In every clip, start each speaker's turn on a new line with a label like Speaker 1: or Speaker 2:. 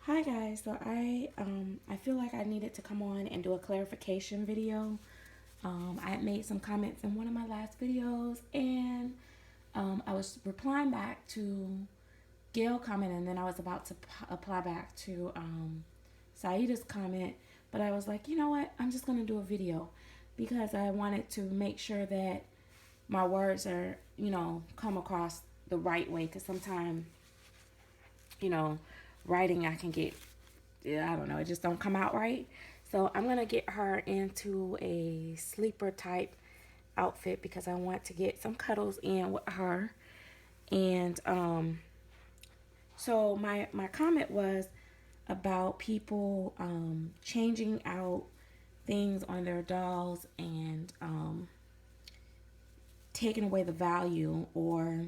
Speaker 1: Hi guys, so I feel like I needed to come on and do a clarification video. I had made some comments in one of my last videos, and I was replying back to Gail comment, and then I was about to apply back to Saida's comment, but I was like, you know what? I'm just gonna do a video because I wanted to make sure that my words are, come across the right way. Because sometimes, you know, writing I can get, I don't know, it just don't come out right. So I'm gonna get her into a sleeper type outfit because I want to get some cuddles in with her. And so my comment was about people changing out things on their dolls and taking away the value or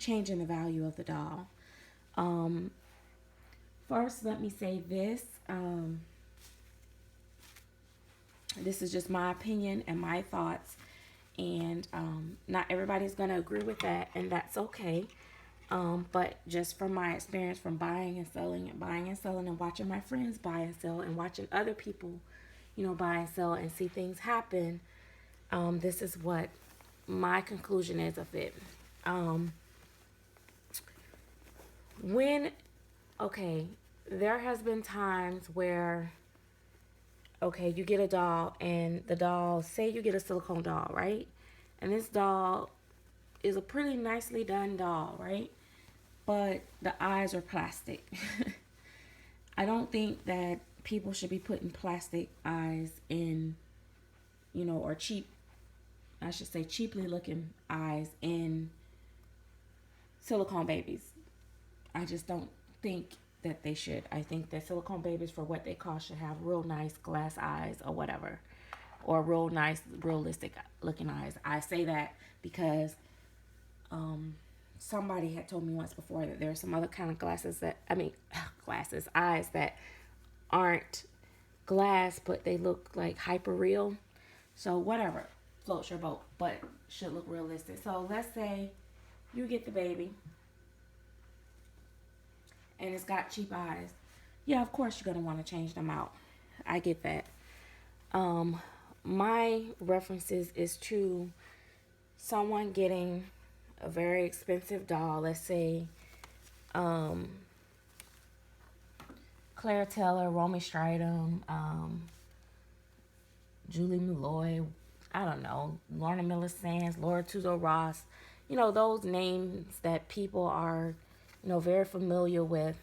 Speaker 1: changing the value of the doll. Um, First, let me say this. This is just my opinion and my thoughts, and not everybody's going to agree with that, and that's okay. But just from my experience from buying and selling and buying and selling and watching my friends buy and sell and watching other people, buy and sell and see things happen, this is what my conclusion is of it. Um, when, okay, there has been times where, okay, you get a doll and the doll, say you get a silicone doll, right? And this doll is a pretty nicely done doll, right? But the eyes are plastic. I don't think that people should be putting plastic eyes in, or cheap, I should say cheaply looking eyes in silicone babies. I just don't think that they should. I think that silicone babies, for what they cost, should have real nice glass eyes or whatever, or real nice, realistic looking eyes. I say that because somebody had told me once before that there are some other kind of glasses that, glasses, eyes that aren't glass, but they look like hyper real. So, whatever floats your boat, but should look realistic. So, let's say you get the baby and it's got cheap eyes. Yeah, of course you're going to want to change them out. I get that. Um, my references is to someone getting a very expensive doll. Let's say Claire Taylor, Romy Stridham, Julie Malloy, I don't know, Lorna Miller Sands, Laura Tuzo Ross, those names that people are, very familiar with.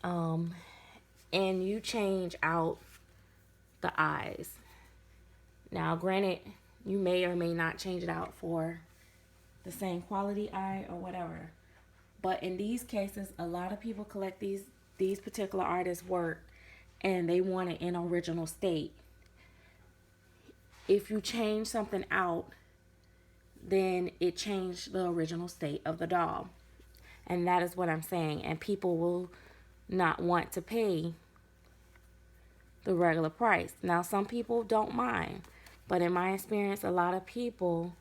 Speaker 1: And you change out the eyes. Now, granted, you may or may not change it out for the same quality eye or whatever. But in these cases, a lot of people collect these particular artists' work and they want it in original state. If you change something out, then it changed the original state of the doll. And that is what I'm saying. And people will not want to pay the regular price. Now, some people don't mind, but in my experience, a lot of people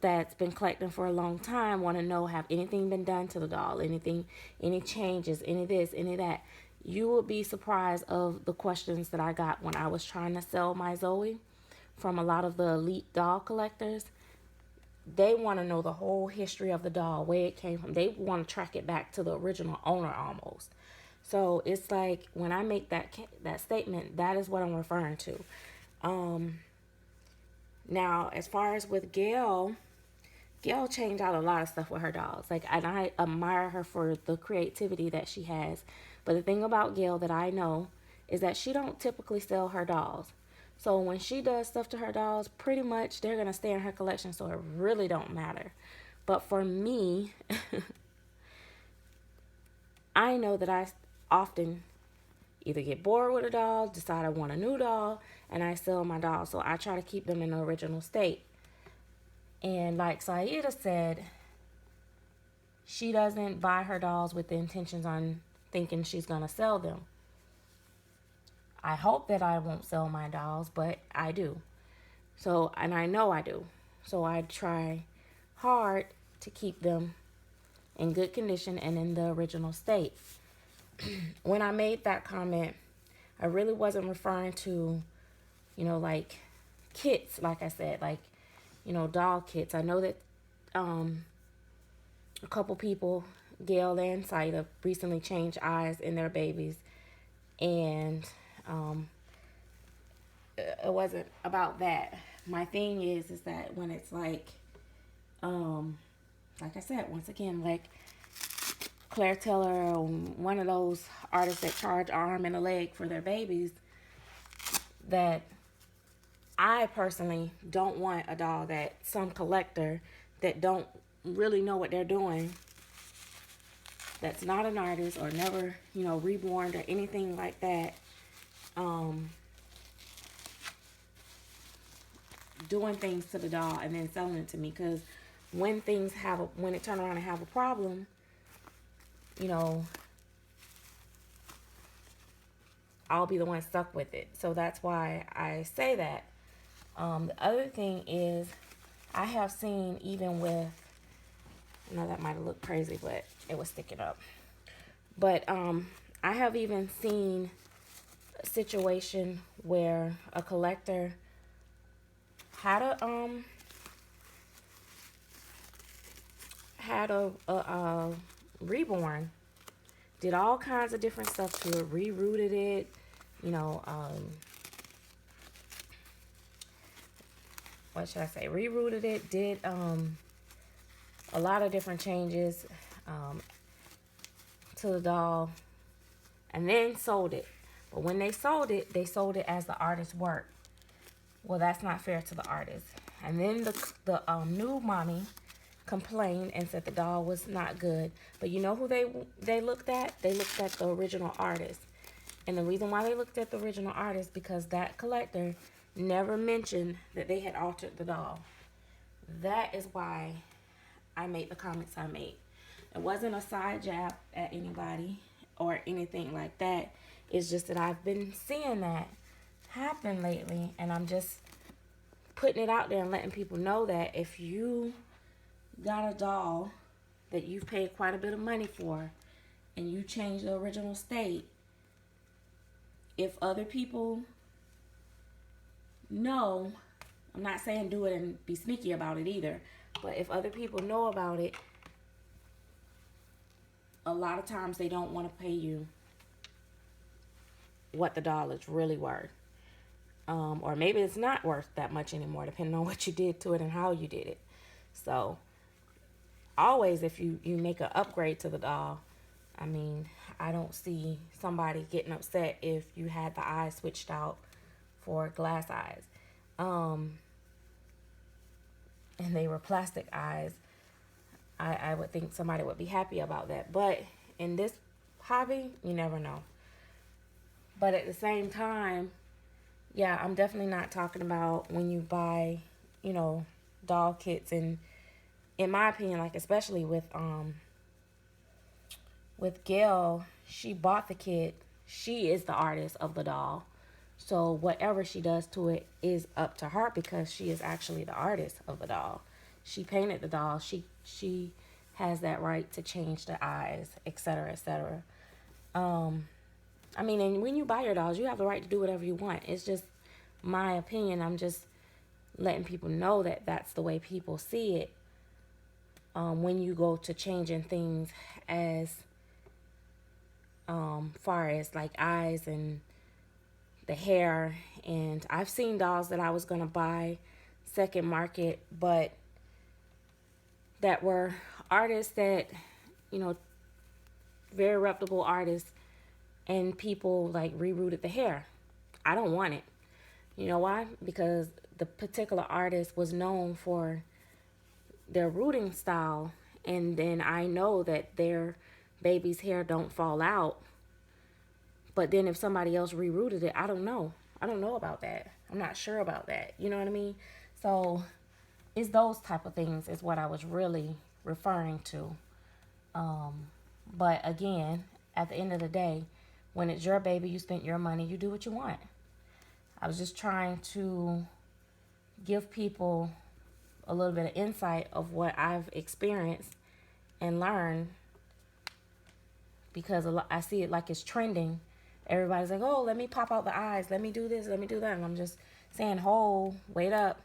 Speaker 1: that's been collecting for a long time want to know, have anything been done to the doll, anything, any changes, any this, any that. You will be surprised of the questions that I got when I was trying to sell my Zoe from a lot of the elite doll collectors. They want to know the whole history of the doll, where it came from. They want to track it back to the original owner almost. So it's like when I make that statement, that is what I'm referring to. Now, as far as with Gail changed out a lot of stuff with her dolls. Like, and I admire her for the creativity that she has. But the thing about Gail that I know is that she don't typically sell her dolls. So when she does stuff to her dolls, pretty much they're gonna stay in her collection. So it really don't matter. But for me, I know that I often either get bored with a doll, decide I want a new doll, and I sell my dolls. So I try to keep them in the original state. And like Saida said, she doesn't buy her dolls with the intentions on thinking she's going to sell them. I hope that I won't sell my dolls, but I do. So, and I know I do. So I try hard to keep them in good condition and in the original state. when I made that comment, I really wasn't referring to, like kits, like I said, like, doll kits. I know that a couple people, Gail and Saida, recently changed eyes in their babies, and um, it wasn't about that. My thing is that when it's like I said, once again, like Claire Taylor or one of those artists that charge arm and a leg for their babies, that I personally don't want a doll that some collector that don't really know what they're doing, that's not an artist or never, reborn or anything like that, um, doing things to the doll and then selling it to me. Because when it turn around and have a problem, you know, I'll be the one stuck with it. So that's why I say that. The other thing is, I have seen, even with, now that might have looked crazy, but it was sticking up. But I have even seen a situation where a collector had a reborn, did all kinds of different stuff to it, rerouted it, what should I say? Rerouted it, did a lot of different changes to the doll, and then sold it. But when they sold it as the artist's work. Well, that's not fair to the artist. And then the new mommy complained and said the doll was not good. But you know who they looked at? They looked at the original artist. And the reason why they looked at the original artist, because that collector never mentioned that they had altered the doll. That is why I made the comments I made. It wasn't a side jab at anybody or anything like that. It's just that I've been seeing that happen lately, and I'm just putting it out there and letting people know that if you got a doll that you've paid quite a bit of money for and you change the original state, if other people know, I'm not saying do it and be sneaky about it either, but if other people know about it, a lot of times they don't want to pay you what the doll is really worth. Or maybe it's not worth that much anymore, depending on what you did to it and how you did it. So always, if you make an upgrade to the doll, I mean, I don't see somebody getting upset if you had the eyes switched out for glass eyes. And they were plastic eyes. I would think somebody would be happy about that. But in this hobby, you never know. But at the same time, yeah, I'm definitely not talking about when you buy, doll kits. And in my opinion, like especially with Gail, she bought the kit. She is the artist of the doll. So whatever she does to it is up to her, because she is actually the artist of the doll. She painted the doll. She has that right to change the eyes, etc., etc. I mean, and when you buy your dolls, you have the right to do whatever you want. It's just my opinion. I'm just letting people know that that's the way people see it. When you go to changing things as far as like eyes and the hair. And I've seen dolls that I was going to buy second market, but that were artists that, very reputable artists, and people like rerouted the hair. I don't want it. You know why? Because the particular artist was known for their rooting style, and then I know that their baby's hair don't fall out. But then if somebody else rerouted it, I don't know. I don't know about that. I'm not sure about that. You know what I mean? So it's those type of things is what I was really referring to. But again, at the end of the day, when it's your baby, you spent your money, you do what you want. I was just trying to give people a little bit of insight of what I've experienced and learned, because I see it like it's trending. Everybody's like, oh, let me pop out the eyes. Let me do this. Let me do that. And I'm just saying, hold, wait up.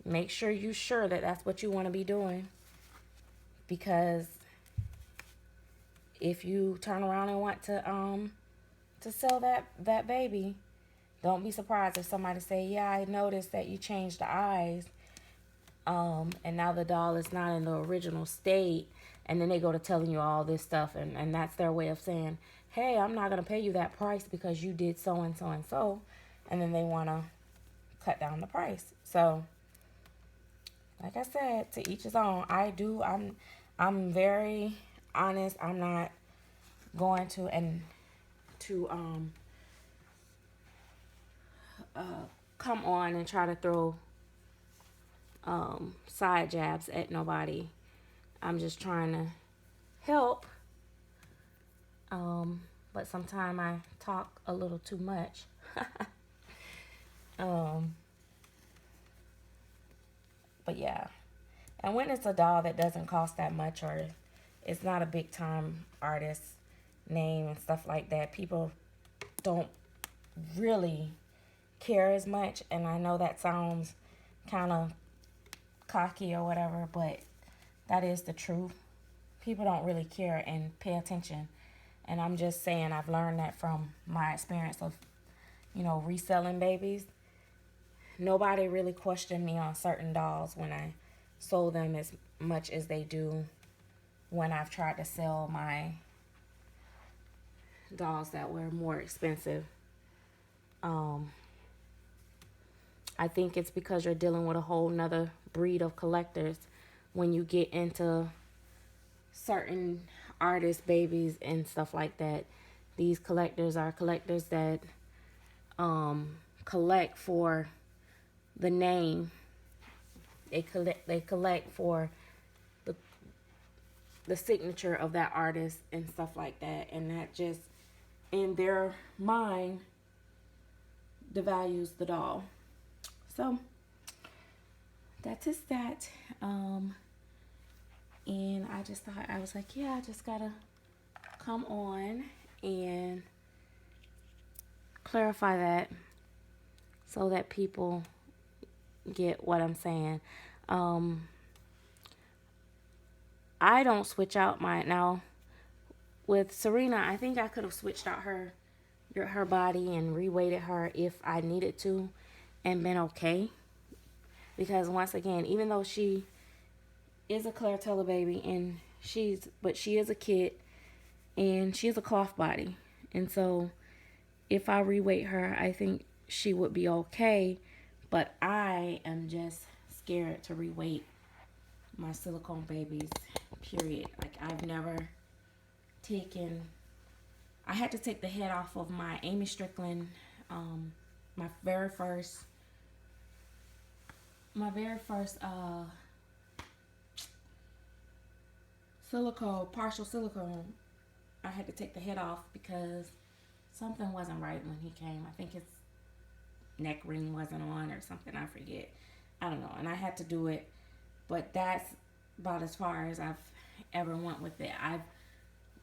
Speaker 1: Make sure you're sure that that's what you want to be doing. Because if you turn around and want to sell that baby, don't be surprised if somebody say, yeah, I noticed that you changed the eyes, and now the doll is not in the original state, and then they go to telling you all this stuff, and that's their way of saying, hey, I'm not going to pay you that price because you did so and so and so, and then they want to cut down the price. So, like I said, to each his own. I'm very honest. I'm not going to come on and try to throw side jabs at nobody. I'm just trying to help. But sometimes I talk a little too much. But yeah. And when it's a doll that doesn't cost that much, or it's not a big time artist name and stuff like that, people don't really care as much. And I know that sounds kind of cocky or whatever, but that is the truth. People don't really care and pay attention. And I'm just saying, I've learned that from my experience of, reselling babies. Nobody really questioned me on certain dolls when I sold them as much as they do when I've tried to sell my dolls that were more expensive. I think it's because you're dealing with a whole nother breed of collectors when you get into certain artist babies and stuff like that. These collectors are collectors that collect for the name. They collect for the signature of that artist and stuff like that, and that just in their mind devalues the doll. So that's just that. And I just thought, I was like, yeah, I just gotta come on and clarify that so that people get what I'm saying. I don't switch out now with Serena. I think I could have switched out her body and reweighted her if I needed to and been okay, because once again, even though she is a Clairtella baby and she is a kid and she is a cloth body, and so if I reweight her, I think she would be okay. But I am just scared to reweight my silicone babies, period. Like, I've never I had to take the head off of my Amy Strickland, my very first partial silicone. I had to take the head off because something wasn't right when he came. I think his neck ring wasn't on or something. I forget. I don't know. And I had to do it. But that's about as far as I've ever went with it. I've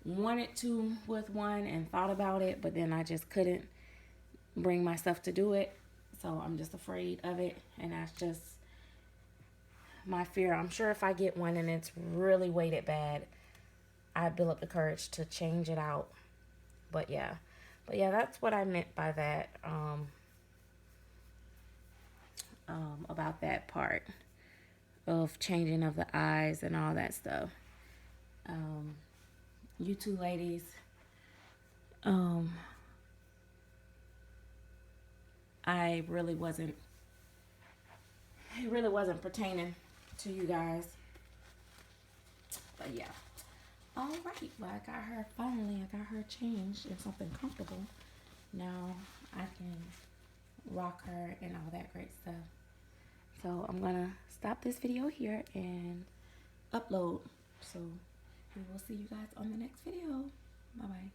Speaker 1: wanted to with one and thought about it, but then I just couldn't bring myself to do it. So I'm just afraid of it. And that's just my fear. I'm sure if I get one and it's really weighted bad, I build up the courage to change it out. But yeah, that's what I meant by that, about that part of changing of the eyes and all that stuff. You two ladies, it really wasn't pertaining to you guys. But yeah. All right. Well, I got her changed in something comfortable. Now I can rock her and all that great stuff. So I'm gonna stop this video here and upload. So we will see you guys on the next video. Bye bye.